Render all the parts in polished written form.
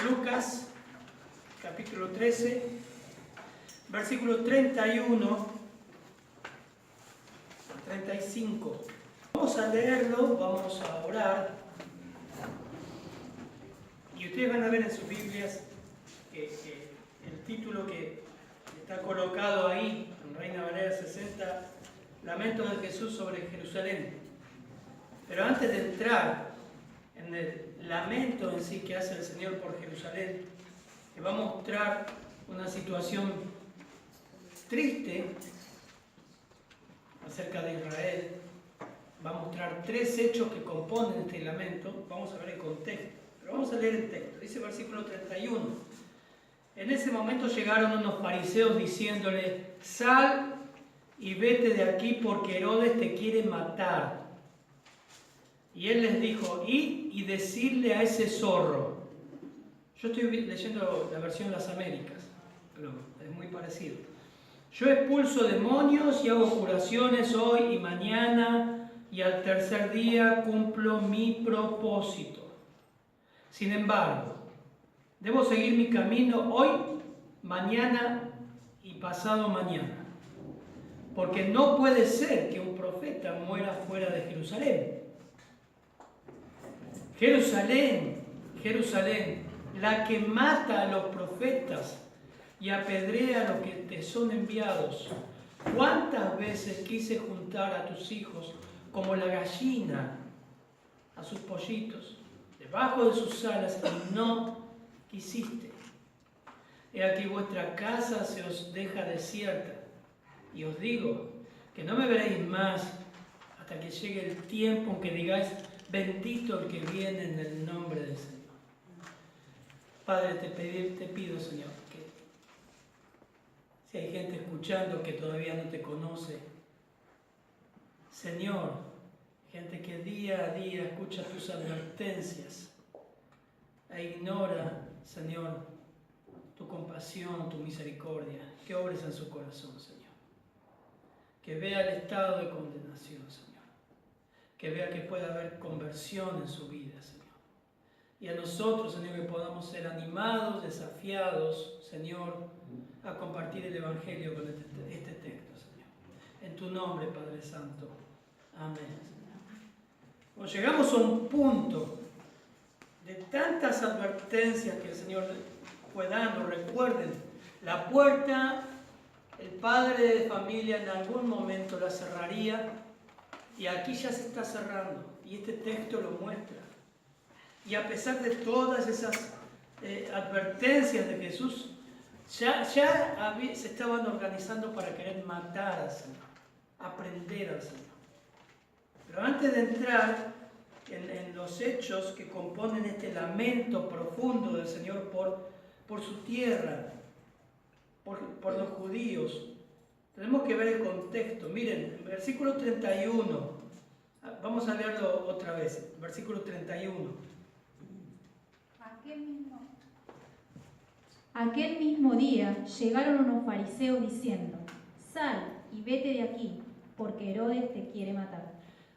Lucas, capítulo 13, versículo 31 a 35. Vamos a leerlo, vamos a orar. Y ustedes van a ver en sus Biblias que el título que está colocado ahí, en Reina Valera 60, Lamento de Jesús sobre Jerusalén. Pero antes de entrar en el lamento en sí que hace el Señor por Jerusalén, que va a mostrar una situación triste acerca de Israel, va a mostrar tres hechos que componen este lamento. Vamos a ver el contexto, pero vamos a leer el texto. Dice versículo 31. En ese momento llegaron unos fariseos diciéndole: sal y vete de aquí porque Herodes te quiere matar. Y él les dijo: id y decirle a ese zorro. Yo estoy leyendo la versión Las Américas, pero es muy parecido. Yo expulso demonios y hago curaciones hoy y mañana, y al tercer día cumplo mi propósito. Sin embargo, debo seguir mi camino hoy, mañana y pasado mañana, porque no puede ser que un profeta muera fuera de Jerusalén. Jerusalén, Jerusalén, la que mata a los profetas y apedrea a los que te son enviados. ¿Cuántas veces quise juntar a tus hijos como la gallina a sus pollitos, debajo de sus alas, y no quisiste? He aquí vuestra casa se os deja desierta, y os digo que no me veréis más hasta que llegue el tiempo en que digáis: bendito el que viene en el nombre del Señor. Padre, te pido, Señor, que si hay gente escuchando que todavía no te conoce, Señor, gente que día a día escucha tus advertencias e ignora, Señor, tu compasión, tu misericordia, que obres en su corazón, Señor. Que vea el estado de condenación, Señor. Que vea que puede haber conversión en su vida, Señor. Y a nosotros, Señor, que podamos ser animados, desafiados, Señor, a compartir el Evangelio con este texto, Señor. En tu nombre, Padre Santo. Amén, Señor. Bueno, llegamos a un punto de tantas advertencias que el Señor fue dando. Recuerden, la puerta, el padre de familia en algún momento la cerraría, y aquí ya se está cerrando, y este texto lo muestra. Y a pesar de todas esas advertencias de Jesús, ya se estaban organizando para querer matar al Señor, aprender al Señor. Pero antes de entrar en los hechos que componen este lamento profundo del Señor por su tierra, por los judíos, tenemos que ver el contexto. Miren, en versículo 31, vamos a leerlo otra vez, versículo 31. Aquel mismo día llegaron unos fariseos diciendo: sal y vete de aquí, porque Herodes te quiere matar.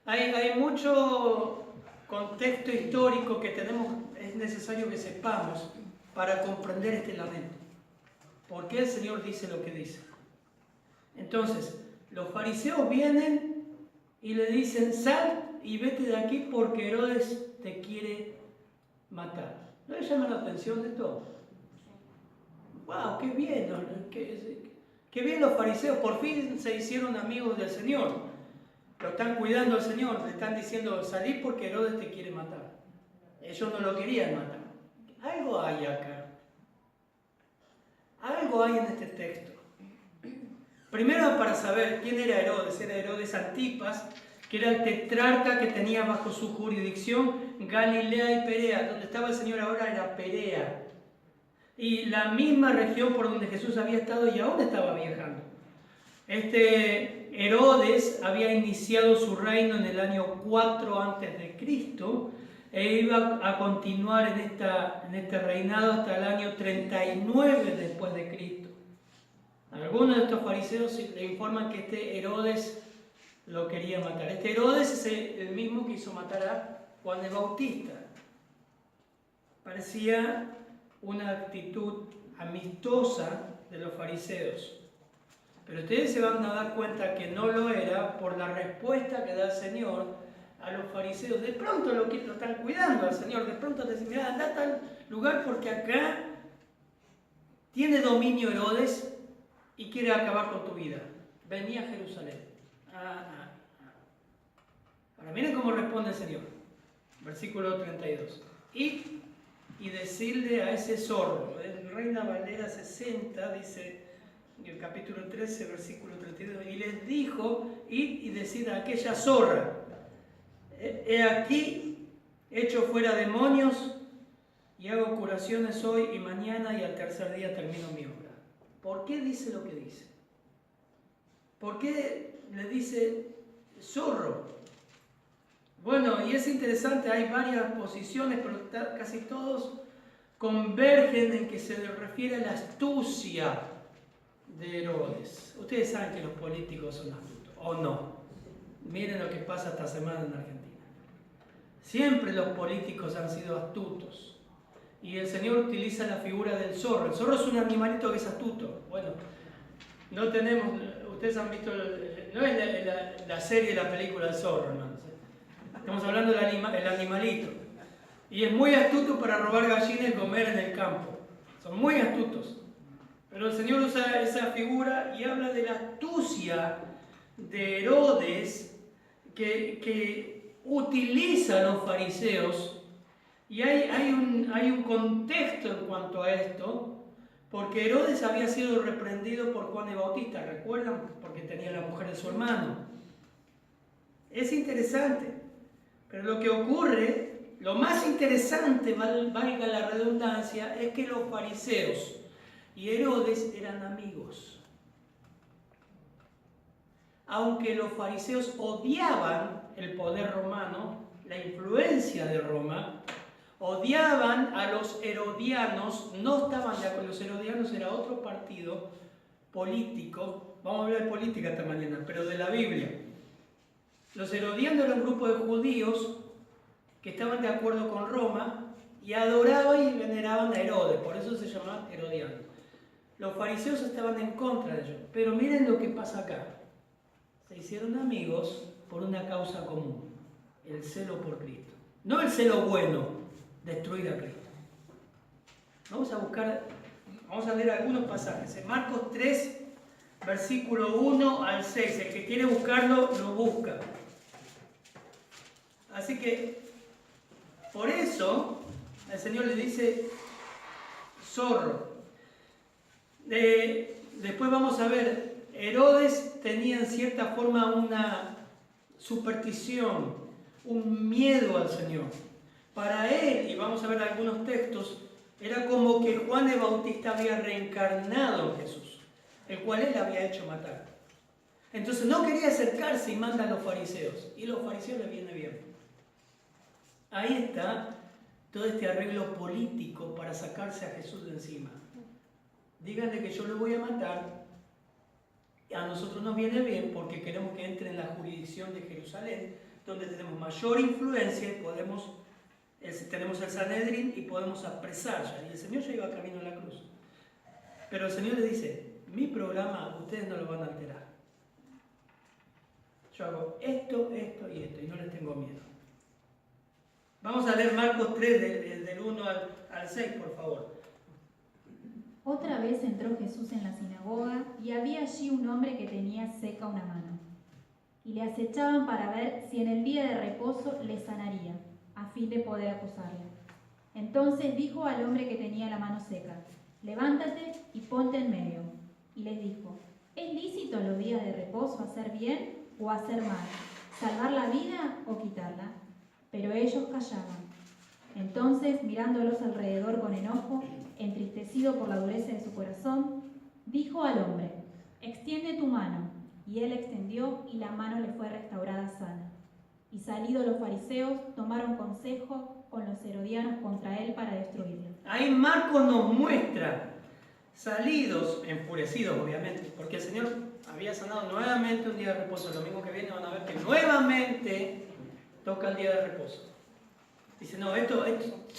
Hay mucho contexto histórico que es necesario que sepamos para comprender este lamento. ¿Por qué el Señor dice lo que dice? Entonces, los fariseos vienen y le dicen: sal y vete de aquí porque Herodes te quiere matar. ¿No les llama la atención de todo? ¡Wow! ¡Qué bien! ¡Qué bien los fariseos! Por fin se hicieron amigos del Señor. Lo están cuidando al Señor. Le están diciendo: salí porque Herodes te quiere matar. Ellos no lo querían matar. Algo hay acá. Algo hay en este texto. Primero, para saber quién era Herodes Antipas, que era el tetrarca que tenía bajo su jurisdicción Galilea y Perea. Donde estaba el Señor ahora era Perea. Y la misma región por donde Jesús había estado y aún estaba viajando. Este Herodes había iniciado su reino en el año 4 a.C. e iba a continuar en este reinado hasta el año 39 después de Cristo. Algunos de estos fariseos le informan que este Herodes lo quería matar. Este Herodes es el mismo que hizo matar a Juan el Bautista. Parecía una actitud amistosa de los fariseos. Pero ustedes se van a dar cuenta que no lo era por la respuesta que da el Señor a los fariseos. De pronto lo están cuidando al Señor, de pronto le dicen, mira, anda a tal lugar porque acá tiene dominio Herodes y quiere acabar con tu vida. Vení a Jerusalén. Ahora miren cómo responde el Señor. Versículo 32. Y decirle a ese zorro, en Reina Valera 60 dice, en el capítulo 13, versículo 32, y les dijo, id y decid a aquella zorra, he aquí, echo fuera demonios y hago curaciones hoy y mañana y al tercer día termino mi obra. ¿Por qué dice lo que dice? ¿Por qué le dice zorro? Bueno, y es interesante, hay varias posiciones, pero casi todos convergen en que se le refiere a la astucia de Herodes. Ustedes saben que los políticos son astutos, ¿o no? Miren lo que pasa esta semana en Argentina. Siempre los políticos han sido astutos. Y el Señor utiliza la figura del zorro. El zorro es un animalito que es astuto. Bueno, no tenemos, ustedes han visto, no es la serie, la película del zorro, no. Estamos hablando del animalito. Y es muy astuto para robar gallinas y comer en el campo. Son muy astutos. Pero el Señor usa esa figura y habla de la astucia de Herodes que utiliza a los fariseos. Y hay un contexto en cuanto a esto, porque Herodes había sido reprendido por Juan el Bautista, ¿recuerdan? Porque tenía la mujer de su hermano. Es interesante, pero lo que ocurre, lo más interesante, valga la redundancia, es que los fariseos y Herodes eran amigos. Aunque los fariseos odiaban el poder romano, la influencia de Roma, odiaban a los herodianos, no estaban de acuerdo. Los herodianos era otro partido político, vamos a hablar de política esta mañana, pero de la Biblia. Los herodianos eran un grupo de judíos que estaban de acuerdo con Roma y adoraban y veneraban a Herodes, por eso se llamaban herodianos. Los fariseos estaban en contra de ellos, pero miren lo que pasa acá. Se hicieron amigos por una causa común, el celo por Cristo. No el celo bueno, destruir a Cristo. Vamos a leer algunos pasajes. En Marcos 3, versículo 1 al 6. El que quiere buscarlo, lo busca. Así que, por eso, el Señor le dice, zorro. Después vamos a ver, Herodes tenía en cierta forma una superstición, un miedo al Señor. Para él, y vamos a ver algunos textos, era como que Juan el Bautista había reencarnado en Jesús, el cual él había hecho matar. Entonces no quería acercarse y manda a los fariseos, y a los fariseos les viene bien. Ahí está todo este arreglo político para sacarse a Jesús de encima. Díganle que yo lo voy a matar, a nosotros nos viene bien porque queremos que entre en la jurisdicción de Jerusalén, donde tenemos mayor influencia y tenemos el Sanedrín y podemos apresar ya. Y el Señor ya iba camino a la cruz. Pero el Señor le dice, mi programa ustedes no lo van a alterar. Yo hago esto, esto y esto y no les tengo miedo. Vamos a leer Marcos 3 del 1 al 6, por favor. Otra vez entró Jesús en la sinagoga y había allí un hombre que tenía seca una mano. Y le acechaban para ver si en el día de reposo le sanaría, a fin de poder acusarle. Entonces dijo al hombre que tenía la mano seca, levántate y ponte en medio. Y les dijo, ¿es lícito los días de reposo hacer bien o hacer mal, salvar la vida o quitarla? Pero ellos callaban. Entonces, mirándolos alrededor con enojo, entristecido por la dureza de su corazón, dijo al hombre, extiende tu mano. Y él extendió y la mano le fue restaurada sana. Y salidos los fariseos, tomaron consejo con los herodianos contra él para destruirlo. Ahí Marcos nos muestra, salidos, enfurecidos obviamente, porque el Señor había sanado nuevamente un día de reposo. El domingo que viene van a ver que nuevamente toca el día de reposo. Dice, no, esto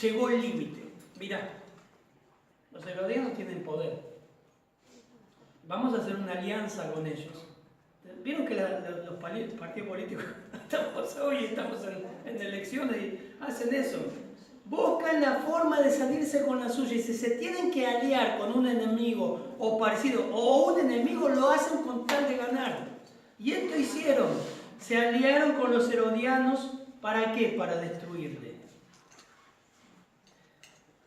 llegó el límite. Mirá, Los herodianos tienen poder. Vamos a hacer una alianza con ellos. Vieron que los partidos políticos, estamos en elecciones y hacen eso. Buscan la forma de salirse con la suya y si se tienen que aliar con un enemigo o parecido o un enemigo, lo hacen con tal de ganar. Y esto hicieron. Se aliaron con los herodianos. ¿Para qué? Para destruirle.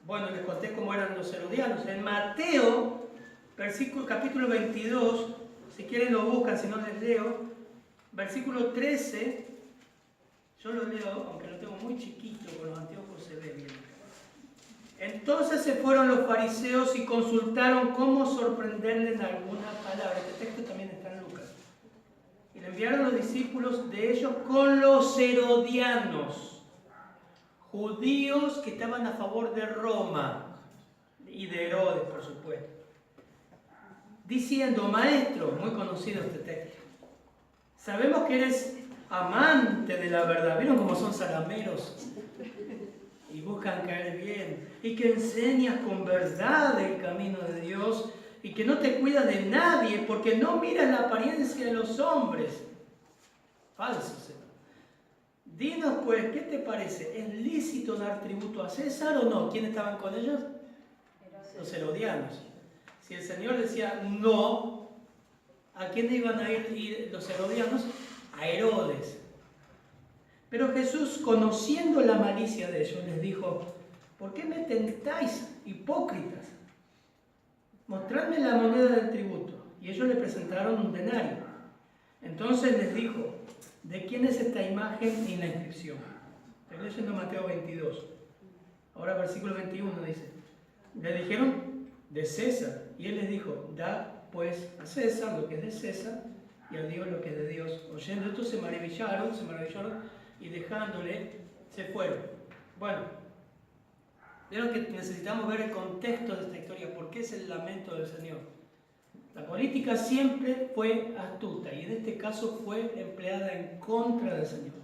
Bueno, les conté cómo eran los herodianos. En Mateo, capítulo 22, si quieren lo buscan, si no les leo, versículo 13, yo lo leo, aunque lo tengo muy chiquito, con los anteojos se ve bien. Entonces se fueron los fariseos y consultaron cómo sorprenderle en alguna palabra. Este texto también está en Lucas. Y le enviaron los discípulos de ellos con los herodianos, judíos que estaban a favor de Roma y de Herodes, por supuesto, diciendo: maestro, muy conocido este texto, sabemos que eres amante de la verdad. ¿Vieron cómo son salameros? Y buscan caer bien, y que enseñas con verdad el camino de Dios, y que no te cuidas de nadie, porque no miras la apariencia de los hombres. Falso será. Dinos pues, ¿qué te parece? ¿Es lícito dar tributo a César o no? ¿Quiénes estaban con ellos? Los herodianos. Si el Señor decía no, ¿a quién iban a ir los herodianos? A Herodes. Pero Jesús, conociendo la malicia de ellos, les dijo: ¿por qué me tentáis, hipócritas? Mostradme la moneda del tributo. Y ellos le presentaron un denario. Entonces les dijo: ¿de quién es esta imagen y la inscripción? Estoy leyendo Mateo 22. Ahora versículo 21 dice: le dijeron: de César. Y él les dijo: da pues a César lo que es de César y a Dios lo que es de Dios. Oyendo esto se maravillaron y dejándole se fueron. Bueno, vieron que necesitamos ver el contexto de esta historia. ¿Por qué es el lamento del Señor? La política siempre fue astuta y en este caso fue empleada en contra del Señor.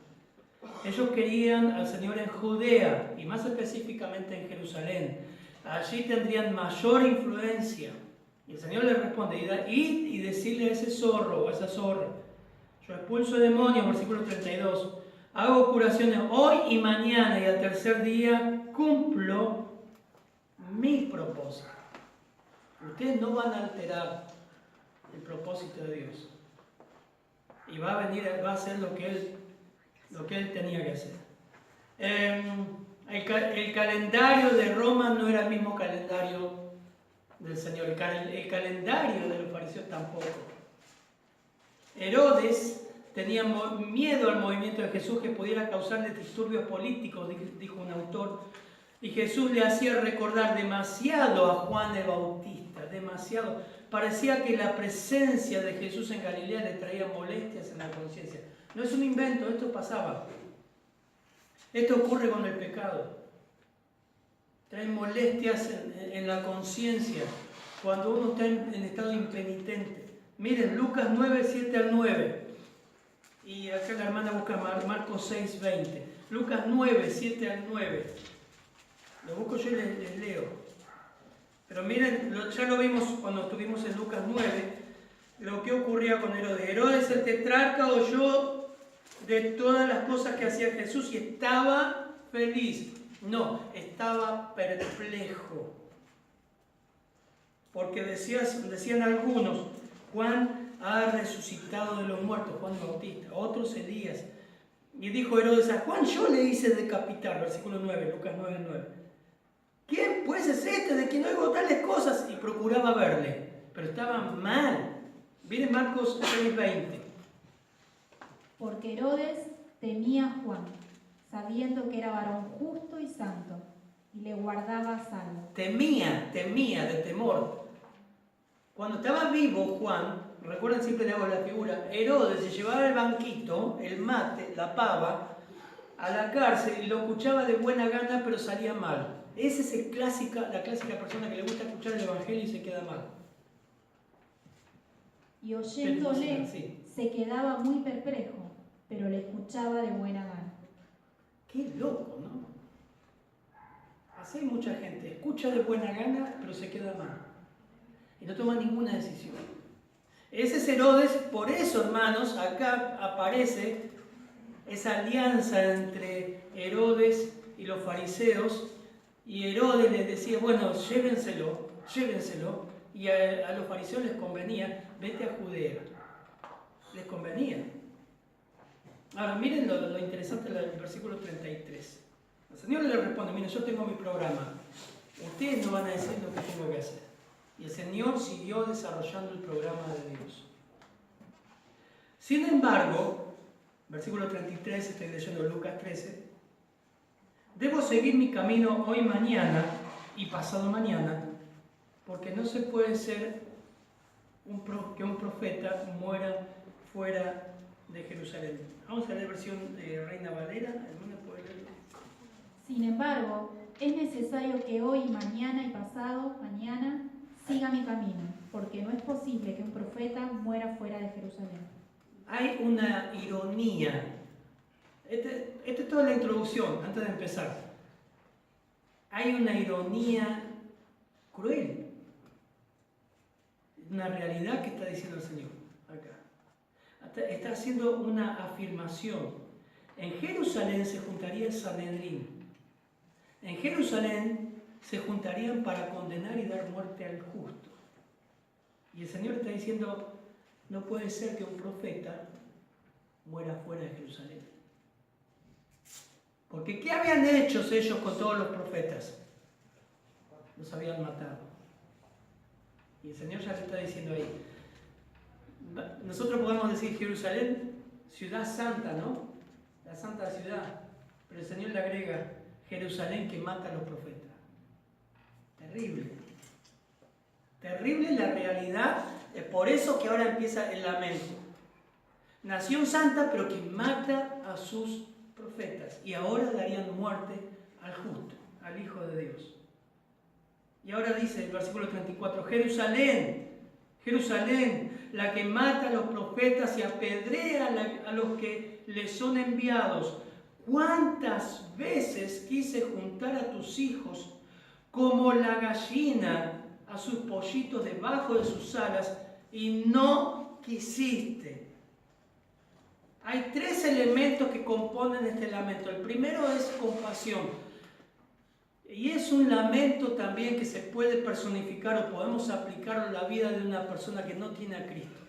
Ellos querían al Señor en Judea y más específicamente en Jerusalén. Allí tendrían mayor influencia. Y el Señor les responde: id y decirle a ese zorro o a esa zorra: yo expulso demonios, versículo 32, hago curaciones hoy y mañana y al tercer día cumplo mi propósito. Ustedes no van a alterar el propósito de Dios. Y va a hacer lo que Él tenía que hacer. El calendario de Roma no era el mismo calendario del Señor. El calendario de los fariseos tampoco. Herodes tenía miedo al movimiento de Jesús, que pudiera causarle disturbios políticos, dijo un autor. Y Jesús le hacía recordar demasiado a Juan el Bautista, demasiado. Parecía que la presencia de Jesús en Galilea le traía molestias en la conciencia. No es un invento, esto pasaba. Esto ocurre con el pecado. Trae molestias en la conciencia cuando uno está en estado impenitente. Miren, Lucas 9, 7 al 9. Y acá la hermana busca Marcos 6, 20. Lucas 9, 7 al 9. Lo busco yo y les leo. Pero miren, ya lo vimos cuando estuvimos en Lucas 9, lo que ocurría con Herodes. Herodes el tetrarca oyó de todas las cosas que hacía Jesús y estaba feliz. No, estaba perplejo. Porque decían algunos: Juan ha resucitado de los muertos, Juan el Bautista, otros Elías. Y dijo Herodes: a Juan yo le hice decapitar, versículo 9, Lucas 9, 9. ¿Quién pues es este de quien oigo tales cosas? Y procuraba verle, pero estaba mal. Miren Marcos 6, 20. Porque Herodes temía a Juan, sabiendo que era varón justo y santo, y le guardaba a salvo. Temía de temor. Cuando estaba vivo Juan, recuerden, siempre le hago la figura, Herodes se llevaba el banquito, el mate, la pava, a la cárcel y lo escuchaba de buena gana, pero salía mal. Esa es la clásica persona que le gusta escuchar el Evangelio y se queda mal. Y oyéndole, sí, se quedaba muy perplejo, pero le escuchaba de buena gana. Qué loco, ¿no? Así hay mucha gente, escucha de buena gana, pero se queda mal. Y no toma ninguna decisión. Ese es Herodes, por eso, hermanos, acá aparece esa alianza entre Herodes y los fariseos. Y Herodes les decía, bueno, llévenselo. Y a los fariseos les convenía, vete a Judea. Les convenía. Ahora, miren lo interesante del versículo 33. El Señor le responde, miren, yo tengo mi programa. Ustedes no van a decir lo que tengo que hacer. Y el Señor siguió desarrollando el programa de Dios. Sin embargo, versículo 33, estoy leyendo Lucas 13, debo seguir mi camino hoy, mañana y pasado mañana, porque no se puede ser que un profeta muera fuera de Jerusalén. Vamos a leer versión de Reina Valera. ¿Alguna puede leerlo? Sin embargo, es necesario que hoy, mañana y pasado mañana siga mi camino, porque no es posible que un profeta muera fuera de Jerusalén. Hay una ironía. Esta es toda la introducción, antes de empezar. Hay una ironía cruel. Una realidad que está diciendo el Señor acá. Está haciendo una afirmación. En Jerusalén se juntaría el Sanedrín. En Jerusalén se juntarían para condenar y dar muerte al justo. Y el Señor está diciendo, no puede ser que un profeta muera fuera de Jerusalén. Porque ¿qué habían hecho ellos con todos los profetas? Los habían matado. Y el Señor ya le está diciendo ahí. Nosotros podemos decir Jerusalén, ciudad santa, ¿no? La santa ciudad. Pero el Señor le agrega Jerusalén que mata a los profetas. Terrible. Terrible la realidad. Es por eso que ahora empieza el lamento. Nación santa, pero que mata a sus profetas. Y ahora darían muerte al justo, al Hijo de Dios. Y ahora dice el versículo 34, Jerusalén, Jerusalén, la que mata a los profetas y apedrea a los que le son enviados. ¿Cuántas veces quise juntar a tus hijos como la gallina a sus pollitos debajo de sus alas y no quisiste? Hay tres elementos que componen este lamento. El primero es compasión. Y es un lamento también que se puede personificar o podemos aplicar en la vida de una persona que no tiene a Cristo.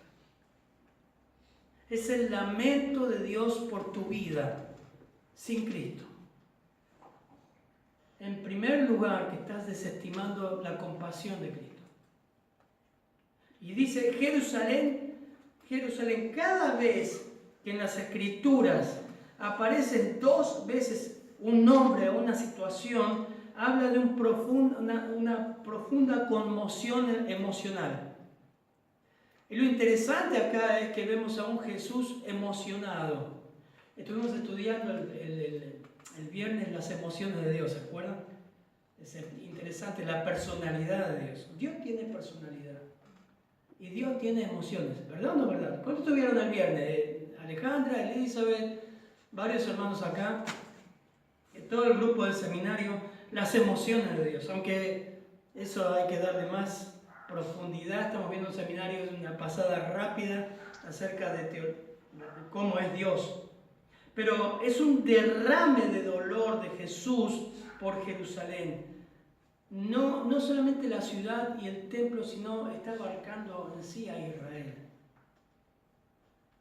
Es el lamento de Dios por tu vida sin Cristo. En primer lugar, que estás desestimando la compasión de Cristo. Y dice, Jerusalén, Jerusalén, cada vez que en las Escrituras aparecen dos veces un nombre o una situación, habla de una profunda conmoción emocional. Y lo interesante acá es que vemos a un Jesús emocionado. Estuvimos estudiando el viernes las emociones de Dios, ¿se acuerdan? Es interesante la personalidad de Dios. Dios tiene personalidad. Y Dios tiene emociones, ¿verdad o no verdad? ¿Cuántos estuvieron el viernes? Alejandra, Elizabeth, varios hermanos acá, todo el grupo del seminario, las emociones de Dios. Aunque eso hay que darle más profundidad, estamos viendo un seminario de una pasada rápida acerca de cómo es Dios. Pero es un derrame de dolor de Jesús por Jerusalén. No solamente la ciudad y el templo, sino está abarcando en sí a Israel.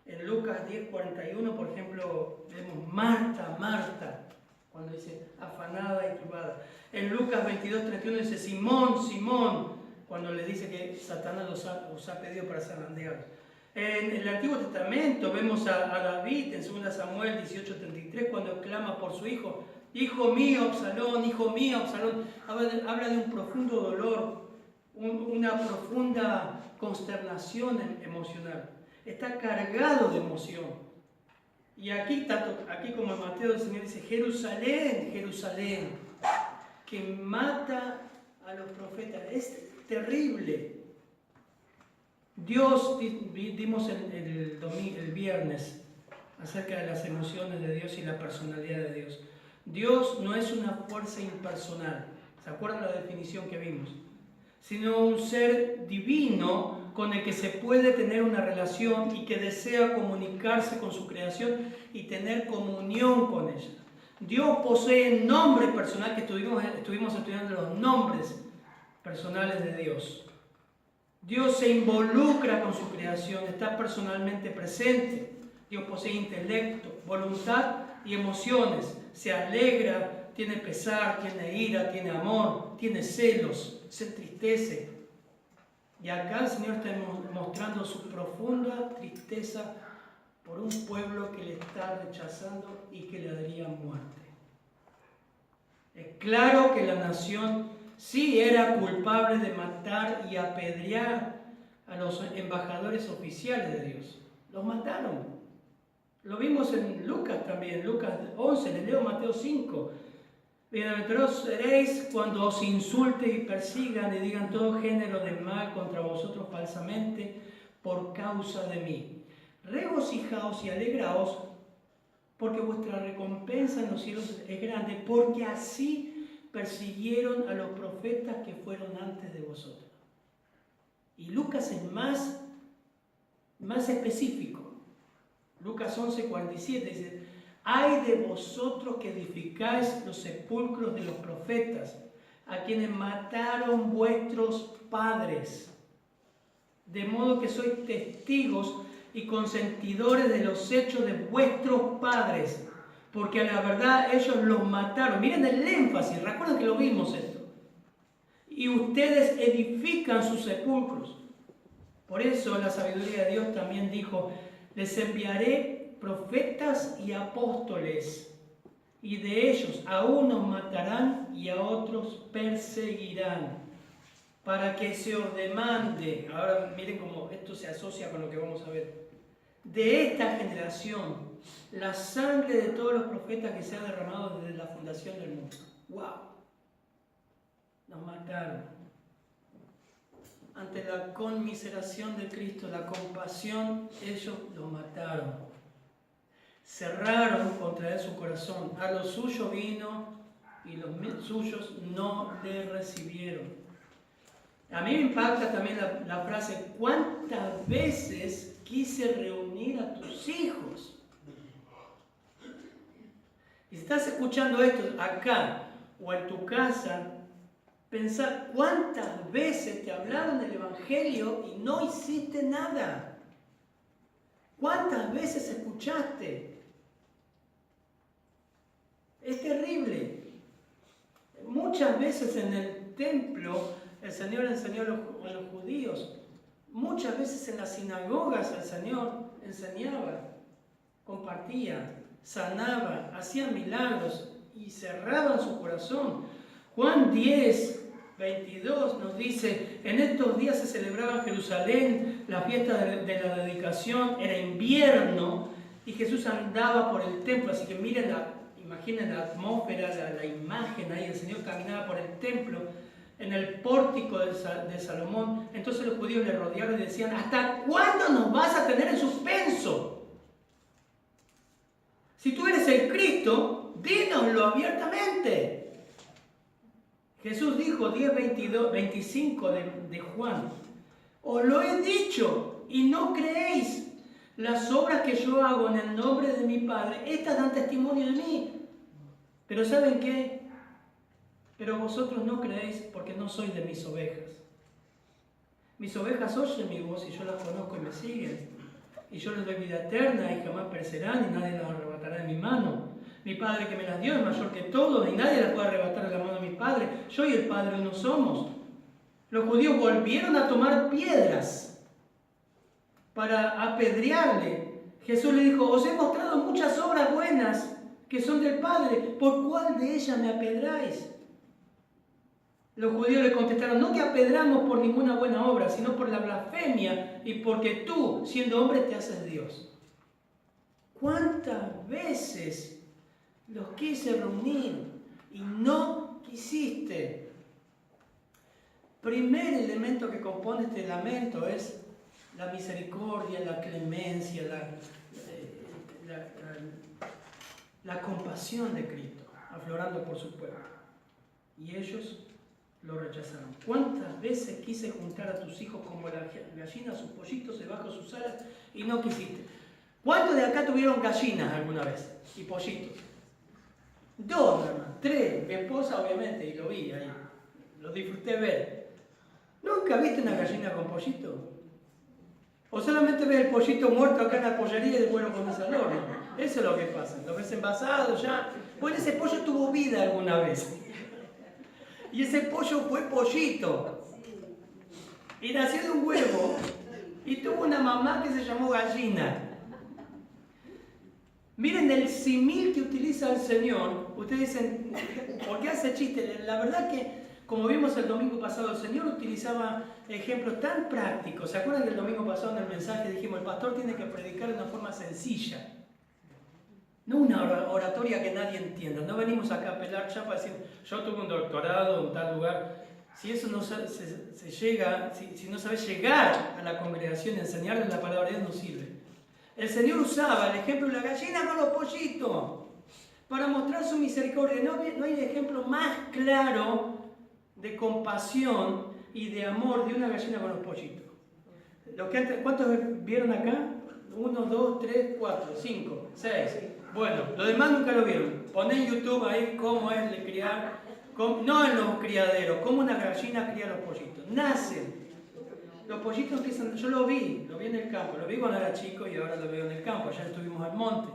En Lucas 10:41, por ejemplo, vemos Marta, Marta, cuando dice afanada y turbada. En Lucas 22:31 dice Simón, Simón, cuando le dice que Satanás los ha pedido para zarandearlos. En el Antiguo Testamento vemos a David en 2 Samuel 18:33 cuando clama por su hijo. Hijo mío, Absalón, hijo mío, Absalón. Habla de un profundo dolor, una profunda consternación emocional. Está cargado de emoción. Y aquí como en Mateo el Señor dice, Jerusalén, Jerusalén, que mata a los profetas. Es terrible. Dios, dimos el viernes acerca de las emociones de Dios y la personalidad de Dios. Dios no es una fuerza impersonal. ¿Se acuerdan la definición que vimos? Sino un ser divino con el que se puede tener una relación y que desea comunicarse con su creación y tener comunión con ella. Dios posee nombre personal, que estuvimos estudiando los nombres personales de Dios. Dios se involucra con su creación, está personalmente presente. Dios posee intelecto, voluntad y emociones. Se alegra, tiene pesar, tiene ira, tiene amor, tiene celos, se entristece. Y acá el Señor está mostrando su profunda tristeza por un pueblo que le está rechazando y que le daría muerte. Es claro que la nación sí era culpable de matar y apedrear a los embajadores oficiales de Dios. Los mataron. Lo vimos en Lucas también, Lucas 11, les leo Mateo 5. Bienaventurados seréis cuando os insulten y persigan y digan todo género de mal contra vosotros falsamente por causa de mí. Regocijaos y alegraos, porque vuestra recompensa en los cielos es grande, porque así persiguieron a los profetas que fueron antes de vosotros. Y Lucas es más específico. Lucas 11:47 dice: ay de vosotros que edificáis los sepulcros de los profetas, a quienes mataron vuestros padres, de modo que sois testigos y consentidores de los hechos de vuestros padres, porque a la verdad ellos los mataron. Miren el énfasis, recuerden que lo vimos esto. Y ustedes edifican sus sepulcros. Por eso la sabiduría de Dios también dijo: les enviaré profetas y apóstoles, y de ellos a unos matarán y a otros perseguirán, para que se os demande. Ahora miren cómo esto se asocia con lo que vamos a ver. De esta generación, la sangre de todos los profetas que se ha derramado desde la fundación del mundo. ¡Wow! Nos mataron. Ante la conmiseración de Cristo, la compasión, ellos lo mataron. Cerraron contra él su corazón. A lo suyo vino y los suyos no le recibieron. A mí me impacta también la frase: ¿cuántas veces quise reunir a tus hijos? Y si estás escuchando esto acá o en tu casa, pensar cuántas veces te hablaron del Evangelio y no hiciste nada. ¿Cuántas veces escuchaste? Es terrible. Muchas veces en el templo el Señor enseñó a los judíos. Muchas veces en las sinagogas el Señor enseñaba, compartía, sanaba, hacía milagros y cerraban su corazón. Juan 10:22 nos dice: en estos días se celebraba en Jerusalén la fiesta de la dedicación, era invierno y Jesús andaba por el templo. Así que miren, imaginen la atmósfera, la imagen ahí. El Señor caminaba por el templo, en el pórtico de Salomón. Entonces los judíos le rodearon y decían: ¿hasta cuándo nos vas a tener en suspenso? Si tú eres el Cristo, dínoslo abiertamente. Jesús dijo 10:25 de Juan: os lo he dicho y no creéis. Las obras que yo hago en el nombre de mi Padre, estas dan testimonio de mí. Pero ¿saben qué? Pero vosotros no creéis porque no sois de mis ovejas. Mis ovejas oyen mi voz y yo las conozco y me siguen. Y yo les doy vida eterna y jamás perecerán y nadie las arrebatará de mi mano. Mi Padre que me las dio es mayor que todos y nadie las puede arrebatar de la mano de mi Padre. Yo y el Padre uno somos. Los judíos volvieron a tomar piedras para apedrearle. Jesús le dijo: os he mostrado muchas obras buenas que son del Padre. ¿Por cuál de ellas me apedráis? Los judíos le contestaron: no te apedramos por ninguna buena obra, sino por la blasfemia y porque tú, siendo hombre, te haces Dios. ¿Cuántas veces los quise reunir y no quisiste? Primer elemento que compone este lamento es la misericordia, la clemencia, la compasión de Cristo, aflorando por su pueblo. y ellos lo rechazaron. ¿Cuántas veces quise juntar a tus hijos como la gallina, sus pollitos debajo de sus alas y no quisiste? ¿Cuántos de acá tuvieron gallinas alguna vez y pollitos? 2, hermano, 3, mi esposa obviamente, y lo vi ahí, lo disfruté ver. ¿Nunca viste una gallina con pollito? O solamente ves el pollito muerto acá en la pollería y después lo comes al horno. Eso es lo que pasa, lo ves envasado ya. Bueno, ese pollo tuvo vida alguna vez. Y ese pollo fue pollito. Y nació de un huevo. Y tuvo una mamá que se llamó gallina. Miren el simil que utiliza el Señor. Ustedes dicen, ¿por qué hace chiste? La verdad que, como vimos el domingo pasado, el Señor utilizaba ejemplos tan prácticos. ¿Se acuerdan que el domingo pasado en el mensaje dijimos, el pastor tiene que predicar de una forma sencilla? No una oratoria que nadie entienda. No venimos acá a pelar chapa decir, yo tuve un doctorado en tal lugar. Si eso no se llega, si no sabes llegar a la congregación y enseñarles la palabra de Dios, no sirve. El Señor usaba el ejemplo de la gallina con los pollitos para mostrar su misericordia. No hay ejemplo más claro de compasión y de amor de una gallina con los pollitos. ¿Cuántos vieron acá? 1, 2, 3, 4, 5, 6. Bueno, los demás nunca lo vieron. Poné en YouTube ahí cómo es de criar, no en los criaderos, cómo una gallina cría los pollitos. Nacen. Los pollitos empiezan, yo lo vi en el campo, lo vi cuando era chico y ahora lo veo en el campo, allá estuvimos al monte.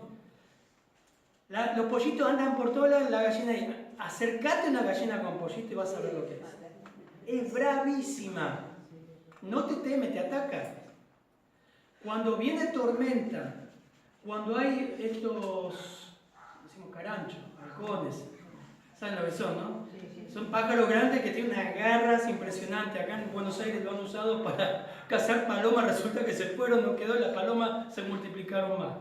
Los pollitos andan por toda la gallina ahí. Acércate a una gallina con pollito y vas a ver lo que es. Es bravísima. No te teme, te ataca. Cuando viene tormenta, cuando hay estos, decimos caranchos, halcones, ¿saben lo que son, no? Son pájaros grandes que tienen unas garras impresionantes. Acá en Buenos Aires lo han usado para cazar palomas, resulta que se fueron, no quedó y las palomas se multiplicaron más.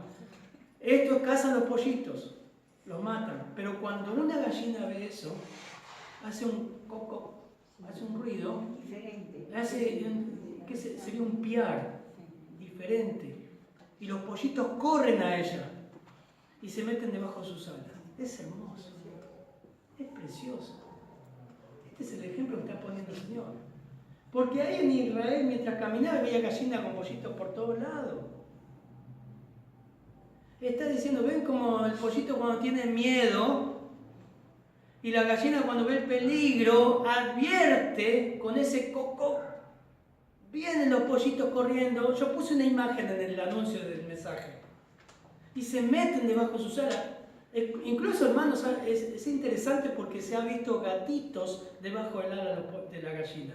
Estos cazan los pollitos, los matan. Pero cuando una gallina ve eso, hace un coco, hace un ruido, sería un piar diferente. Y los pollitos corren a ella y se meten debajo de sus alas. Es hermoso, es precioso. Este es el ejemplo que está poniendo el Señor. Porque ahí en Israel, mientras caminaba, veía gallinas con pollitos por todos lados. Está diciendo, ven como el pollito cuando tiene miedo y la gallina cuando ve el peligro advierte con ese coco. Vienen los pollitos corriendo. Yo puse una imagen en el anuncio del mensaje. Y se meten debajo de sus alas. Incluso, hermanos, es interesante porque se ha visto gatitos debajo del ala de la gallina.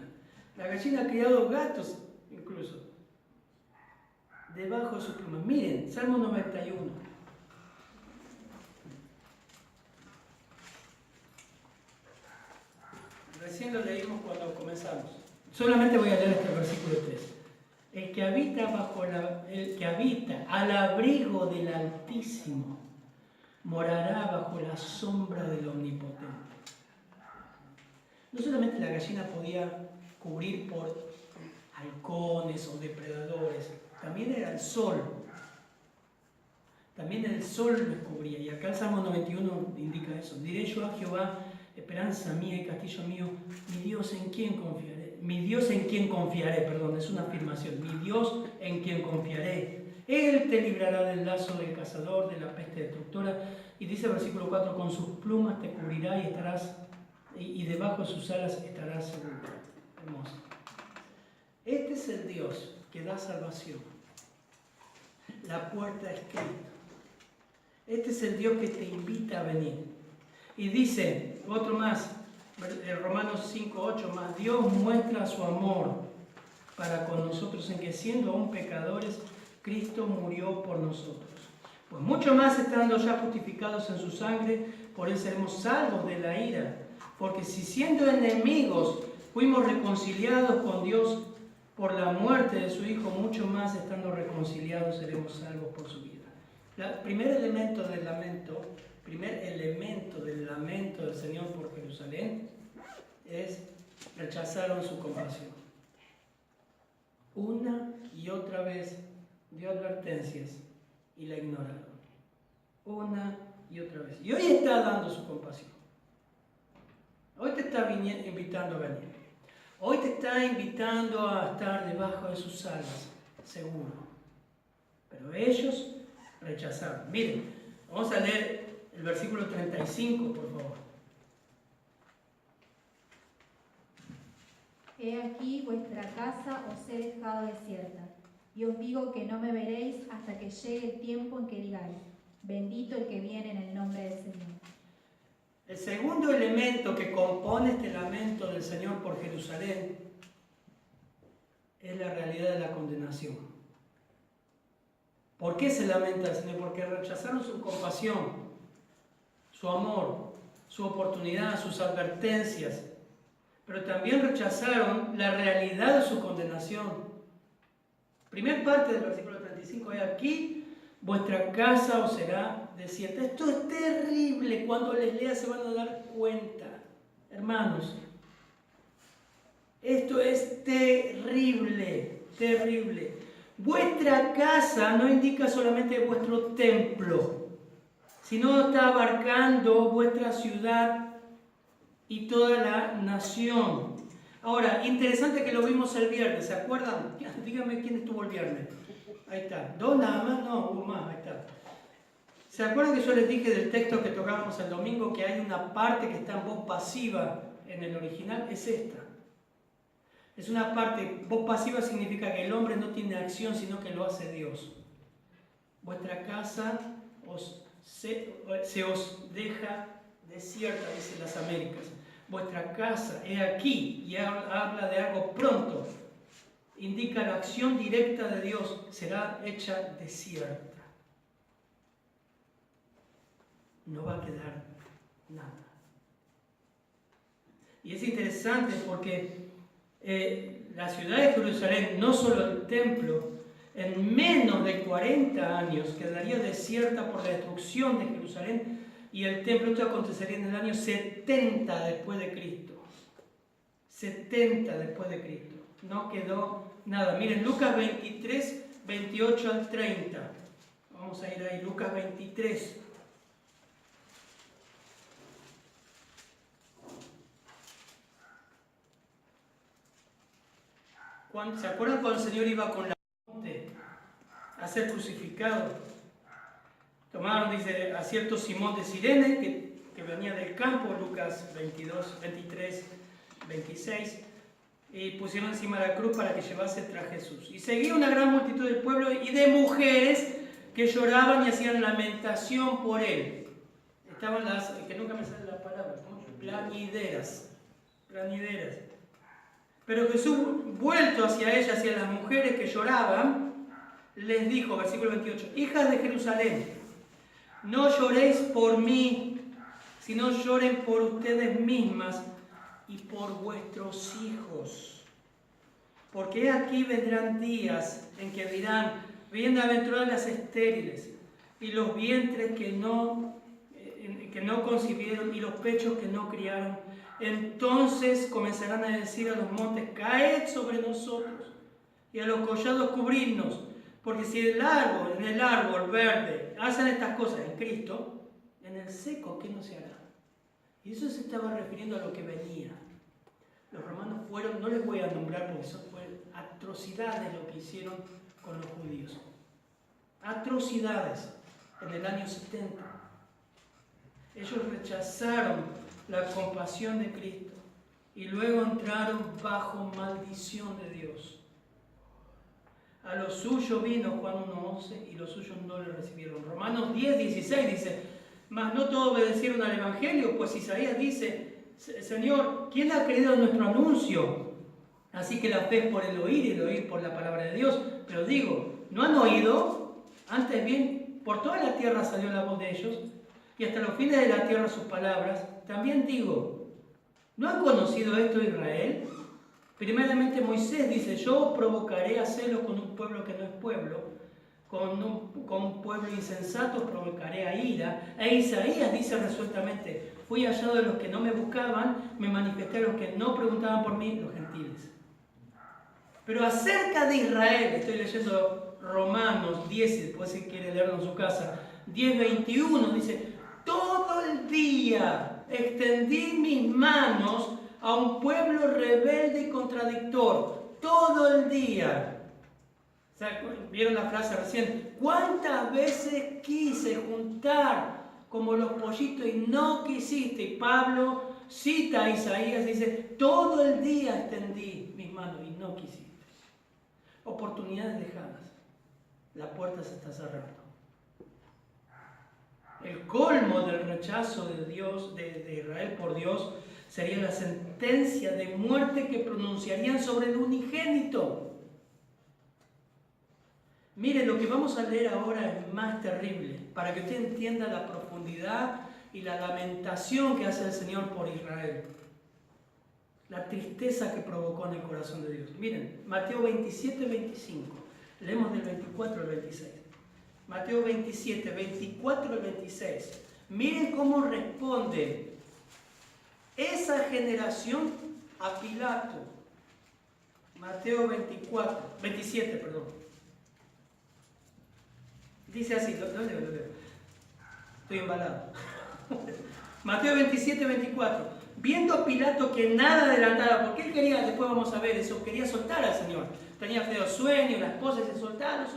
La gallina ha criado gatos, incluso, debajo de sus plumas. Miren, Salmo 91. Recién lo leímos cuando comenzamos. Solamente voy a leer este versículo 3. El que habita al abrigo del Altísimo morará bajo la sombra del Omnipotente. No solamente la gallina podía cubrir por halcones o depredadores, también era el sol. También el sol los cubría. Y acá el Salmo 91 indica eso. Diré yo a Jehová, esperanza mía y castillo mío, mi Dios en quien confiaré. Mi Dios en quien confiaré, perdón, es una afirmación. Mi Dios en quien confiaré. Él te librará del lazo del cazador, de la peste destructora. Y dice el versículo 4, con sus plumas te cubrirá y estarás, y debajo de sus alas estarás seguro. Hermoso. Este es el Dios que da salvación. La puerta es Cristo. Este es el Dios que te invita a venir. Y dice, otro más, Romanos 5:8 más, Dios muestra su amor para con nosotros en que siendo aún pecadores, Cristo murió por nosotros. Pues mucho más estando ya justificados en su sangre, por él seremos salvos de la ira. Porque si siendo enemigos fuimos reconciliados con Dios por la muerte de su Hijo, mucho más estando reconciliados seremos salvos por su vida. El primer elemento del lamento del Señor por Jerusalén es rechazaron su compasión. Una y otra vez dio advertencias y la ignoraron. Una y otra vez. Y hoy está dando su compasión. Hoy te está invitando a venir. Hoy te está invitando a estar debajo de sus alas, seguro. Pero ellos rechazaron. Miren, vamos a leer el versículo 35, por favor. He aquí vuestra casa os he dejado desierta, y os digo que no me veréis hasta que llegue el tiempo en que digáis, bendito el que viene en el nombre del Señor. El segundo elemento que compone este lamento del Señor por Jerusalén es la realidad de la condenación. ¿Por qué se lamenta el Señor? Porque rechazaron su compasión, su amor, su oportunidad, sus advertencias, pero también rechazaron la realidad de su condenación. Primera parte del versículo 35 es: aquí vuestra casa os será desierta. Esto es terrible. Cuando les lea se van a dar cuenta, hermanos. Esto es terrible, terrible. Vuestra casa no indica solamente vuestro templo, sino está abarcando vuestra ciudad y toda la nación. Ahora, interesante que lo vimos el viernes, ¿se acuerdan? Díganme quién estuvo el viernes. Ahí está. ¿Dos nada más? No, hubo más, ahí está. ¿Se acuerdan que yo les dije del texto que tocábamos el domingo que hay una parte que está en voz pasiva en el original? Es esta. Es una parte, voz pasiva significa que el hombre no tiene acción, sino que lo hace Dios. Vuestra casa se os deja desierta, dicen las Américas. Vuestra casa, he aquí, y habla de algo pronto, indica la acción directa de Dios, será hecha desierta. No va a quedar nada. Y es interesante porque la ciudad de Jerusalén, no solo el templo, en menos de 40 años quedaría desierta por la destrucción de Jerusalén. Y el templo, esto acontecería en el año 70 después de Cristo. 70 después de Cristo. No quedó nada. Miren, Lucas 23, 28 al 30. Vamos a ir ahí, Lucas 23. ¿Se acuerdan cuando el Señor iba con la monte a ser crucificado? Tomaron, dice, a cierto Simón de Cirene, que venía del campo, Lucas 22, 23, 26, y pusieron encima de la cruz para que llevase tras Jesús. Y seguía una gran multitud del pueblo y de mujeres que lloraban y hacían lamentación por él. Estaban las, que nunca me sale la palabra, ¿no? Plañideras. Pero Jesús, vuelto hacia ellas y a las mujeres que lloraban, les dijo, versículo 28, hijas de Jerusalén, no lloréis por mí, sino lloren por ustedes mismas y por vuestros hijos. Porque aquí vendrán días en que dirán, bienaventuradas las estériles, y los vientres que no concibieron, y los pechos que no criaron. Entonces comenzarán a decir a los montes, caed sobre nosotros, y a los collados cubridnos. Porque si en el árbol verde hacen estas cosas en Cristo, en el seco, ¿qué no se hará? Y eso se estaba refiriendo a lo que venía. Los romanos fueron, no les voy a nombrar porque son atrocidades lo que hicieron con los judíos. Atrocidades en el año 70. Ellos rechazaron la compasión de Cristo y luego entraron bajo maldición de Dios. A los suyos vino Juan 1:11 y los suyos no le recibieron. Romanos 10:16 dice, mas no todos obedecieron al Evangelio, pues Isaías dice, Señor, ¿quién ha creído en nuestro anuncio? Así que la fe es por el oír y el oír por la palabra de Dios. Pero digo, ¿no han oído? Antes bien, por toda la tierra salió la voz de ellos y hasta los fines de la tierra sus palabras. También digo, ¿no han conocido esto Israel? Primeramente Moisés dice, yo provocaré a celos con un pueblo que no es pueblo, con un pueblo insensato provocaré a ira. E Isaías dice resueltamente, fui hallado de los que no me buscaban, me manifesté a los que no preguntaban por mí, los gentiles. Pero acerca de Israel, estoy leyendo Romanos 10, después si quiere leerlo en su casa, 10:21, dice, todo el día extendí mis manos a un pueblo rebelde y contradictor todo el día. ¿Vieron la frase recién? ¿Cuántas veces quise juntar como los pollitos y no quisiste? Y Pablo cita a Isaías y dice, todo el día extendí mis manos y no quisiste. Oportunidades dejadas. La puerta se está cerrando. El colmo del rechazo de Dios, de Israel por Dios, sería la sentencia de muerte que pronunciarían sobre el unigénito. Mire, lo que vamos a leer ahora es más terrible, para que usted entienda la profundidad y la lamentación que hace el Señor por Israel. La tristeza que provocó en el corazón de Dios. Miren, Mateo 27, 25. Leemos del 24 al 26. Mateo 27, 24 al 26. Miren cómo responde esa generación a Pilato. Mateo 27, perdón. Dice así, lo leo. Estoy embalado. Mateo 27, 24. Viendo Pilato que nada adelantaba, porque él quería, después vamos a ver eso, quería soltar al Señor. Tenía feo sueño, la esposa dice, soltalo.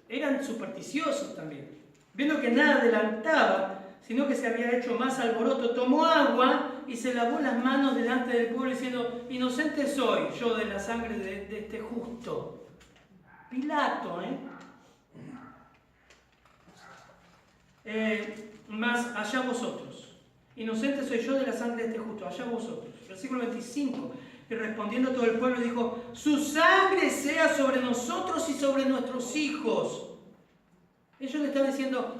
Eran supersticiosos también. Viendo que nada adelantaba, sino que se había hecho más alboroto, tomó agua y se lavó las manos delante del pueblo diciendo, inocente soy yo de la sangre de este justo. Pilato, más allá vosotros. Inocente soy yo de la sangre de este justo, allá vosotros. Versículo 25. Y respondiendo todo el pueblo dijo, su sangre sea sobre nosotros y sobre nuestros hijos. Ellos le están diciendo,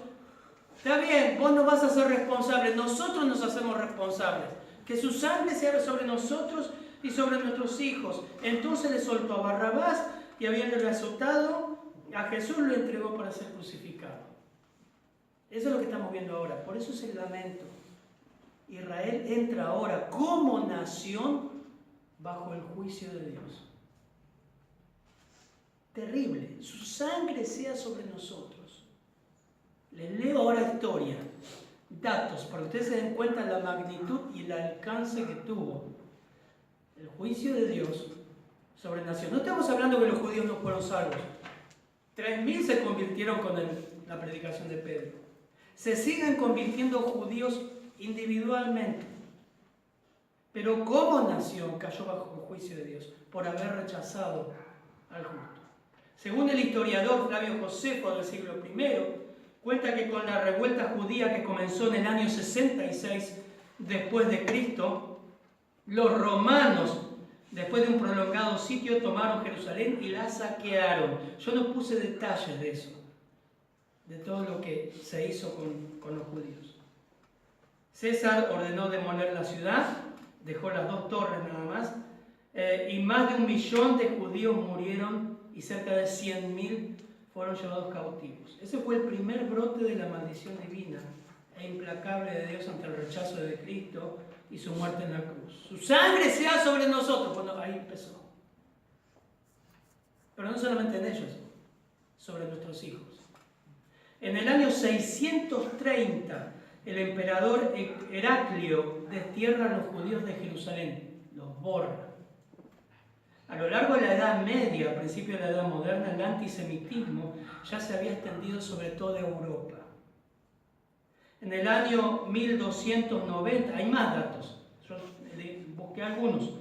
está bien, vos no vas a ser responsable, nosotros nos hacemos responsables. Que su sangre sea sobre nosotros y sobre nuestros hijos. Entonces le soltó a Barrabás y habiéndole azotado, a Jesús lo entregó para ser crucificado. Eso es lo que estamos viendo ahora. Por eso es el lamento. Israel entra ahora como nación bajo el juicio de Dios. Terrible. Su sangre sea sobre nosotros. Les leo ahora historia, datos, para que ustedes se den cuenta de la magnitud y el alcance que tuvo el juicio de Dios sobre la nación. No estamos hablando que los judíos no fueron salvos. 3.000 se convirtieron con la predicación de Pedro. Se siguen convirtiendo judíos individualmente. Pero como nación cayó bajo el juicio de Dios por haber rechazado al justo. Según el historiador Flavio Josefo del siglo I, cuenta que con la revuelta judía que comenzó en el año 66 después de Cristo, los romanos, después de un prolongado sitio, tomaron Jerusalén y la saquearon. Yo no puse detalles de eso, de todo lo que se hizo con los judíos. César ordenó demoler la ciudad, dejó las 2 torres nada más, y más de 1 millón de judíos murieron y cerca de 100.000 fueron llevados cautivos. Ese fue el primer brote de la maldición divina e implacable de Dios ante el rechazo de Cristo y su muerte en la cruz. Su sangre sea sobre nosotros. Bueno, ahí empezó. Pero no solamente en ellos, sobre nuestros hijos. En el año 630, el emperador Heraclio destierra a los judíos de Jerusalén, los borra. A lo largo de la Edad Media, a principios de la Edad Moderna, el antisemitismo ya se había extendido sobre toda Europa. En el año 1290, hay más datos, yo busqué algunos.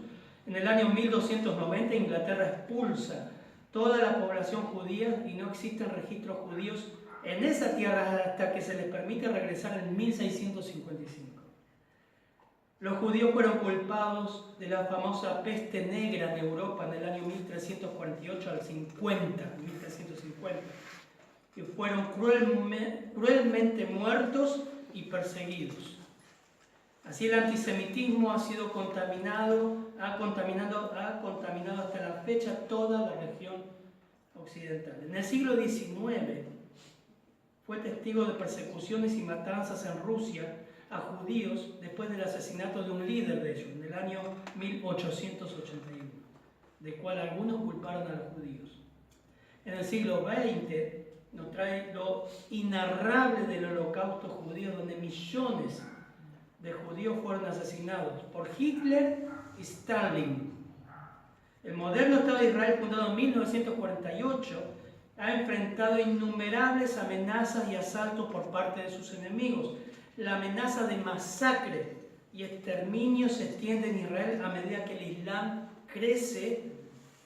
En el año 1290 Inglaterra expulsa toda la población judía y no existen registros judíos en esa tierra hasta que se les permite regresar en 1655. Los judíos fueron culpados de la famosa peste negra en Europa en el año 1348 al 1350, y fueron cruelmente muertos y perseguidos. Así el antisemitismo ha sido contaminado hasta la fecha toda la región occidental. En el siglo XIX fue testigo de persecuciones y matanzas en Rusia a judíos después del asesinato de un líder de ellos, en el año 1881, de cual algunos culparon a los judíos. En el siglo XX nos trae lo inarrable del holocausto judío, donde millones de judíos fueron asesinados por Hitler y Stalin. El moderno Estado de Israel, fundado en 1948, ha enfrentado innumerables amenazas y asaltos por parte de sus enemigos. La amenaza de masacre y exterminio se extiende en Israel a medida que el Islam crece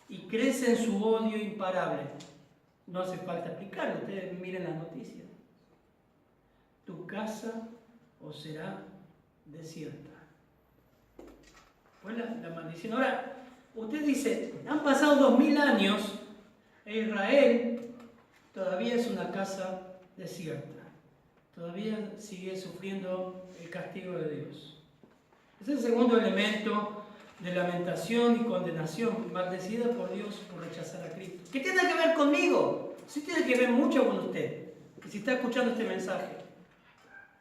y crece en su odio imparable. No hace falta explicarlo, ustedes miren las noticias. Tu casa os será desierta. Fue la maldición. Ahora, usted dice, han pasado 2000 años e Israel todavía es una casa desierta. Todavía sigue sufriendo el castigo de Dios. Es el segundo elemento de lamentación y condenación, maldecida por Dios por rechazar a Cristo. ¿Qué tiene que ver conmigo? Sí tiene que ver mucho con usted, que si está escuchando este mensaje.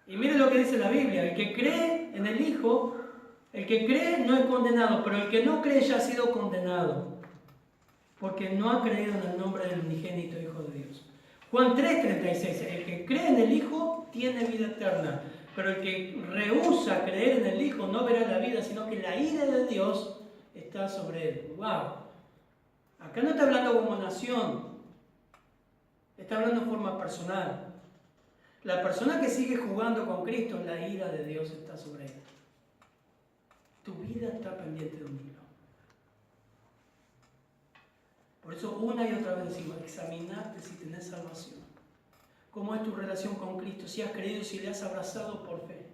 Y mire lo que dice la Biblia, el que cree en el Hijo, el que cree no es condenado, pero el que no cree ya ha sido condenado, porque no ha creído en el nombre del unigénito Hijo de Dios. Juan 3:36, el que cree en el Hijo tiene vida eterna, pero el que rehúsa creer en el Hijo no verá la vida, sino que la ira de Dios está sobre él. ¡Wow! Acá no está hablando como nación, está hablando en forma personal. La persona que sigue jugando con Cristo, la ira de Dios está sobre él. Tu vida está pendiente de un hilo. Por eso una y otra vez decimos, examinate si tenés salvación. ¿Cómo es tu relación con Cristo? Si has creído, si le has abrazado por fe.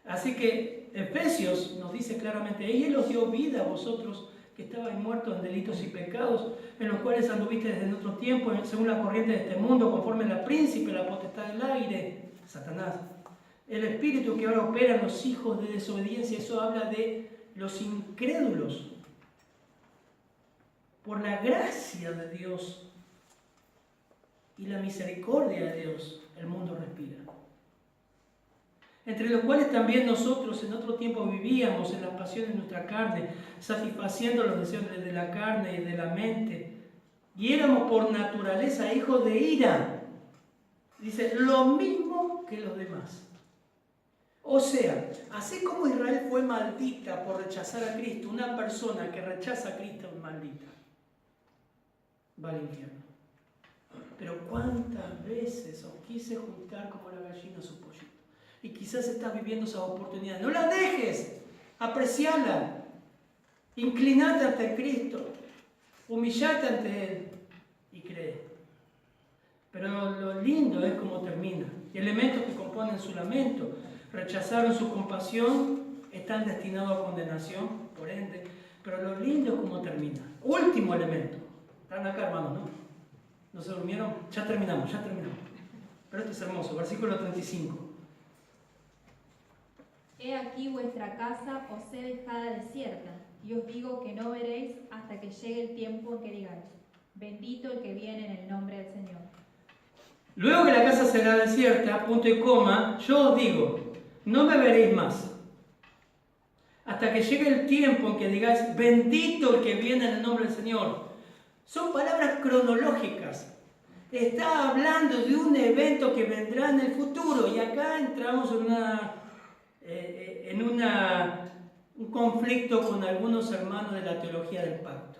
Así que Efesios nos dice claramente, Él los dio vida a vosotros que estabais muertos en delitos y pecados, en los cuales anduviste desde otro tiempo, según la corriente de este mundo, conforme la príncipe, la potestad del aire, Satanás. El espíritu que ahora opera en los hijos de desobediencia, eso habla de los incrédulos. Por la gracia de Dios y la misericordia de Dios, el mundo respira. Entre los cuales también nosotros en otro tiempo vivíamos en las pasiones de nuestra carne, satisfaciendo los deseos de la carne y de la mente. Y éramos por naturaleza hijos de ira. Dice, lo mismo que los demás. O sea, así como Israel fue maldita por rechazar a Cristo, una persona que rechaza a Cristo es maldita. Va al infierno. Pero cuántas veces os quise juntar como la gallina a su pollito. Y quizás estás viviendo esa oportunidad. No la dejes, apreciala. Inclinate ante Cristo. Humillate ante Él y cree. Pero lo lindo es cómo termina. Elementos que componen su lamento. Rechazaron su compasión, están destinados a condenación, por ende. Pero lo lindo es cómo termina. Último elemento. Están acá, hermanos, ¿no? ¿No se durmieron? Ya terminamos. Pero esto es hermoso. Versículo 35. He aquí vuestra casa os he dejada desierta, y os digo que no veréis hasta que llegue el tiempo en que digáis, bendito el que viene en el nombre del Señor. Luego que la casa será desierta, punto y coma, yo os digo, no me veréis más, hasta que llegue el tiempo en que digáis, bendito el que viene en el nombre del Señor. Son palabras cronológicas. Está hablando de un evento que vendrá en el futuro, y acá entramos en un conflicto con algunos hermanos de la teología del pacto.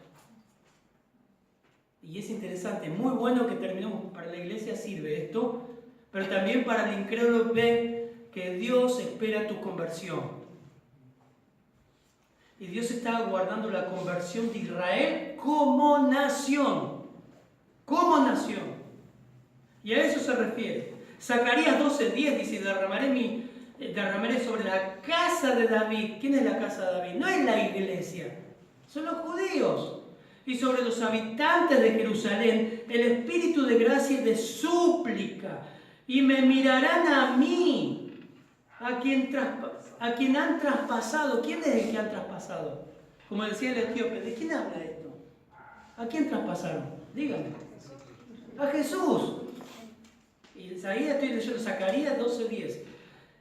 Y es interesante, muy bueno que terminemos, para la iglesia sirve esto, pero también para el incrédulo ve que Dios espera tu conversión. Y Dios está aguardando la conversión de Israel como nación. Como nación. Y a eso se refiere. Zacarías 12:10 dice, derramaré sobre la casa de David. ¿Quién es la casa de David? No es la iglesia, son los judíos. Y sobre los habitantes de Jerusalén, el espíritu de gracia y de súplica. Y me mirarán a mí, a quien han traspasado. ¿Quién es el que han traspasado? Como decía el etíope, ¿de quién habla esto? ¿A quién traspasaron? Díganme. A Jesús. Y ahí estoy leyendo Zacarías 12:10.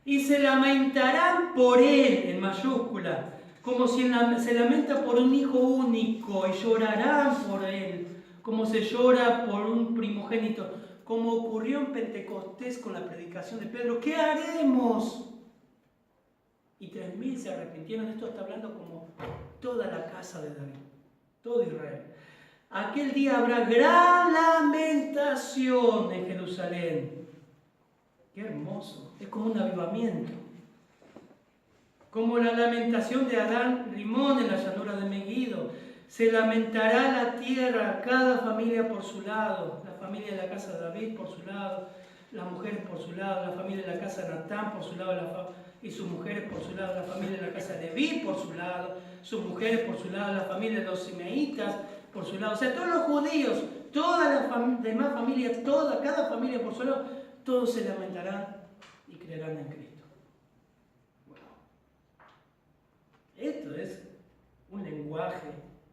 Y se lamentarán por él, en mayúscula, como si se lamenta por un hijo único, y llorarán por él, como se llora por un primogénito, como ocurrió en Pentecostés con la predicación de Pedro, ¿qué haremos? Y 3.000 se arrepintieron. Esto está hablando como toda la casa de David, todo Israel. Aquel día habrá gran lamentación en Jerusalén. Qué hermoso, es como un avivamiento. Como la lamentación de Adán Rimón en la llanura de Megiddo. Se lamentará la tierra, cada familia por su lado, la familia de la casa de David por su lado, las mujeres por su lado, la familia de la casa de Natán por su lado y sus mujeres por su lado, la familia de la casa de Leví por su lado, sus mujeres por su lado, la familia de los simeitas por su lado. O sea, todos los judíos, todas las demás familias, cada familia por su lado, todos se lamentarán y creerán en Cristo. Wow. Esto es un lenguaje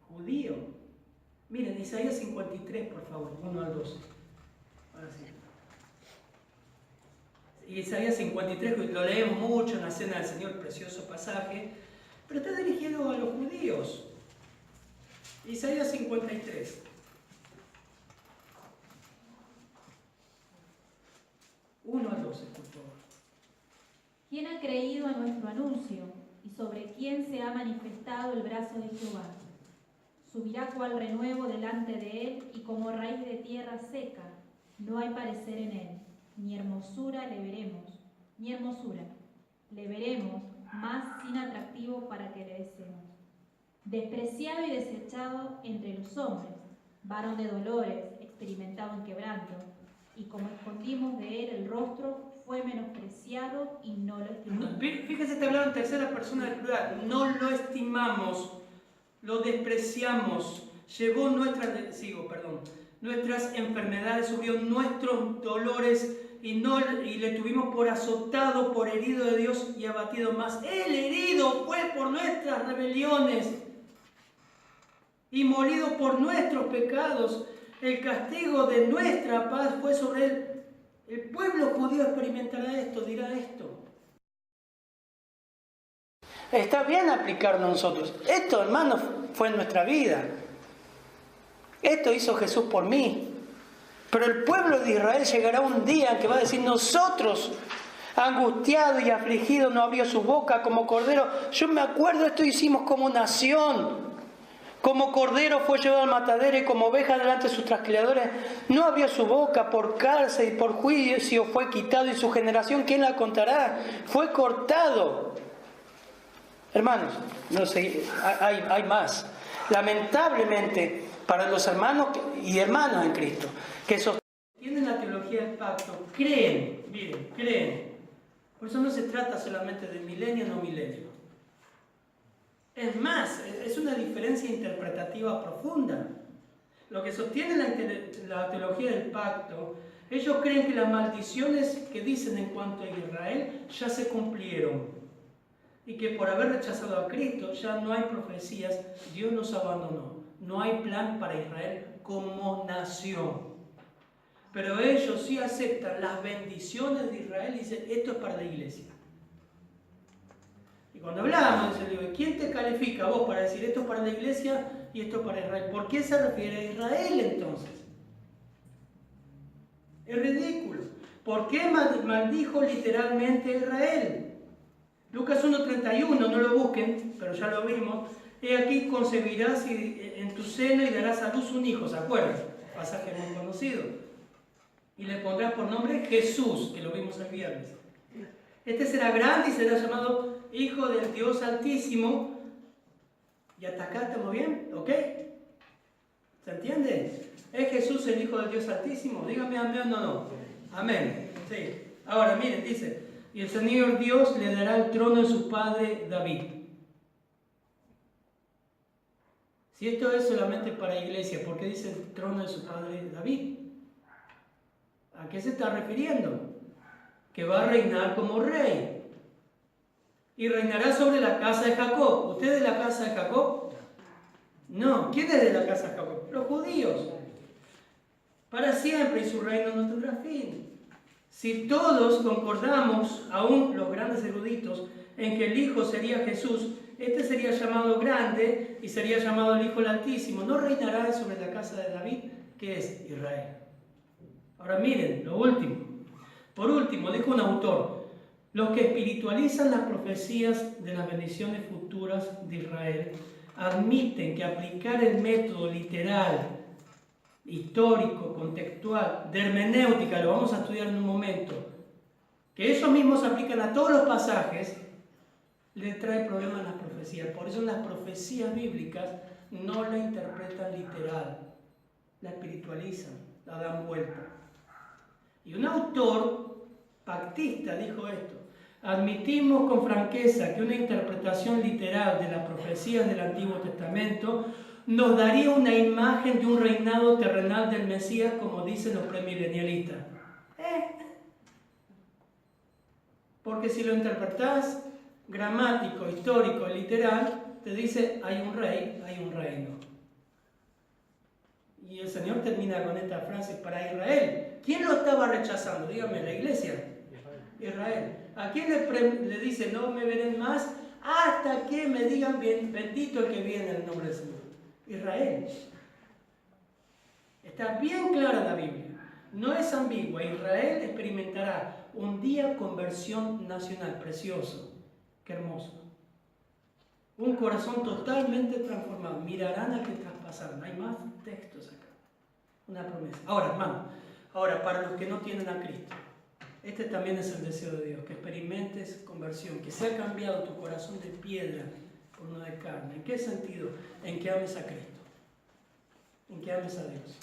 judío. Miren, Isaías 53, por favor, 1 al 12. Ahora sí. Isaías 53, lo leemos mucho en la Cena del Señor, precioso pasaje, pero está dirigido a los judíos. Isaías 53. 1 al 12, por favor. ¿Quién ha creído a nuestro anuncio y sobre quién se ha manifestado el brazo de Jehová? Subirá cual renuevo delante de él y como raíz de tierra seca, no hay parecer en él, ni hermosura le veremos, más sin atractivo para que le deseemos. Despreciado y desechado entre los hombres, varón de dolores, experimentado en quebranto, y como escondimos de él el rostro, fue menospreciado y no lo estimamos. Fíjese, está hablando en tercera persona del plural. No lo estimamos, lo despreciamos. Llevó nuestras enfermedades, subió nuestros dolores y le tuvimos por azotado, por herido de Dios y abatido más. El herido fue por nuestras rebeliones y molido por nuestros pecados. El castigo de nuestra paz fue sobre él. El pueblo judío experimentará esto, dirá esto. Está bien aplicarlo a nosotros. Esto, hermanos, fue en nuestra vida. Esto hizo Jesús por mí. Pero el pueblo de Israel llegará un día en que va a decir: nosotros, angustiado y afligido, no abrió su boca como cordero. Yo me acuerdo, esto hicimos como nación. Como cordero fue llevado al matadero y como oveja delante de sus trasquiladores. No abrió su boca, por cárcel y por juicio fue quitado, y su generación, ¿quién la contará? Fue cortado. Hermanos, no sé, hay más. Lamentablemente, para los hermanos y hermanas en Cristo, que sostienen la teología del pacto, creen. Por eso no se trata solamente de milenio o no milenio. Es más, es una diferencia interpretativa profunda. Lo que sostiene la teología del pacto, ellos creen que las maldiciones que dicen en cuanto a Israel ya se cumplieron. Y que por haber rechazado a Cristo ya no hay profecías, Dios los abandonó. No hay plan para Israel como nación. Pero ellos sí aceptan las bendiciones de Israel y dicen: esto es para la iglesia. Y cuando hablamos de eso, ¿quién te califica vos para decir esto es para la iglesia y esto es para Israel? ¿Por qué se refiere a Israel entonces? Es ridículo. ¿Por qué maldijo literalmente a Israel? Lucas 1:31, no lo busquen, pero ya lo vimos. He aquí concebirás en tu seno y darás a luz un hijo, ¿se acuerdan? Pasaje muy conocido. Y le pondrás por nombre Jesús, que lo vimos el viernes. Este será grande y será llamado Hijo del Dios Altísimo. ¿Y hasta acá estamos bien? ¿Ok? ¿Se entiende? ¿Es Jesús el Hijo del Dios Altísimo? Dígame amén o no. Amén. Sí. Ahora miren, dice: y el Señor Dios le dará el trono de su padre David. Si esto es solamente para iglesia, ¿por qué dice el trono de su padre David? ¿A qué se está refiriendo? Que va a reinar como rey. Y reinará sobre la casa de Jacob. ¿Usted es de la casa de Jacob? No. ¿Quién es de la casa de Jacob? Los judíos. Para siempre, y su reino no tendrá fin. Si todos concordamos, aún los grandes eruditos, en que el Hijo sería Jesús, este sería llamado grande y sería llamado el Hijo del Altísimo. ¿No reinará sobre la casa de David, que es Israel? Ahora miren, lo último. Por último, dijo un autor, los que espiritualizan las profecías de las bendiciones futuras de Israel admiten que aplicar el método literal, histórico, contextual, de hermenéutica, lo vamos a estudiar en un momento, que esos mismos se aplican a todos los pasajes, le trae problemas a las profecías. Por eso las profecías bíblicas no la interpretan literal, la espiritualizan, la dan vuelta. Y un autor pactista dijo esto: admitimos con franqueza que una interpretación literal de las profecías del Antiguo Testamento nos daría una imagen de un reinado terrenal del Mesías, como dicen los premilenialistas. Porque si lo interpretás gramático, histórico, literal, te dice hay un rey, hay un reino. Y el Señor termina con esta frase para Israel. ¿Quién lo estaba rechazando? Dígame, la iglesia. Israel. ¿A quién le dice no me verán más hasta que me digan bien, bendito el que viene en el nombre del Señor? Israel. Está bien clara la Biblia. No es ambigua. Israel experimentará un día conversión nacional. Precioso. Qué hermoso. Un corazón totalmente transformado. Mirarán a que traspasaron. Hay más textos acá. Una promesa. Ahora, hermano. Ahora, para los que no tienen a Cristo. Este también es el deseo de Dios. Que experimentes conversión. Que sea cambiado tu corazón de piedra por uno de carne. ¿En qué sentido? En que ames a Cristo. En que ames a Dios.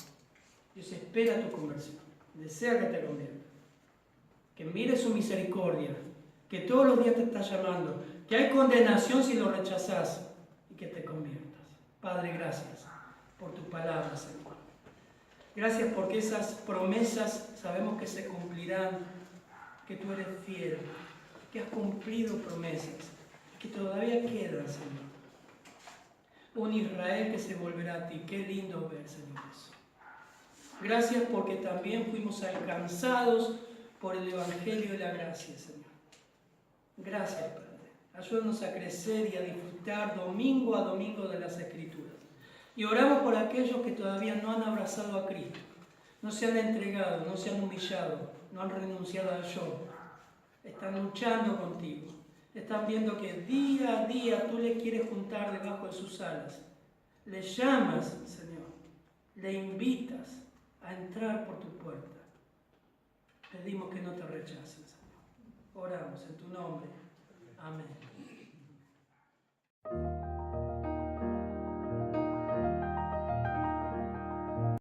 Dios espera tu conversión. Desea que te conviertas. Que mires su misericordia. Que todos los días te está llamando. Que hay condenación si lo rechazas. Y que te conviertas. Padre, gracias por tu palabra, Señor. Gracias porque esas promesas sabemos que se cumplirán. Que tú eres fiel. Que has cumplido promesas. Que todavía quedan, Señor. Un Israel que se volverá a ti. Qué lindo ver, Señor, eso. Gracias porque también fuimos alcanzados por el Evangelio de la gracia, Señor. Gracias, Padre. Ayúdanos a crecer y a disfrutar domingo a domingo de las Escrituras. Y oramos por aquellos que todavía no han abrazado a Cristo, no se han entregado, no se han humillado, no han renunciado al yo. Están luchando contigo. Están viendo que día a día tú le quieres juntar debajo de sus alas. Le llamas, Señor. Le invitas a entrar por tu puerta. Pedimos que no te rechacen, Señor. Oramos en tu nombre. Amén.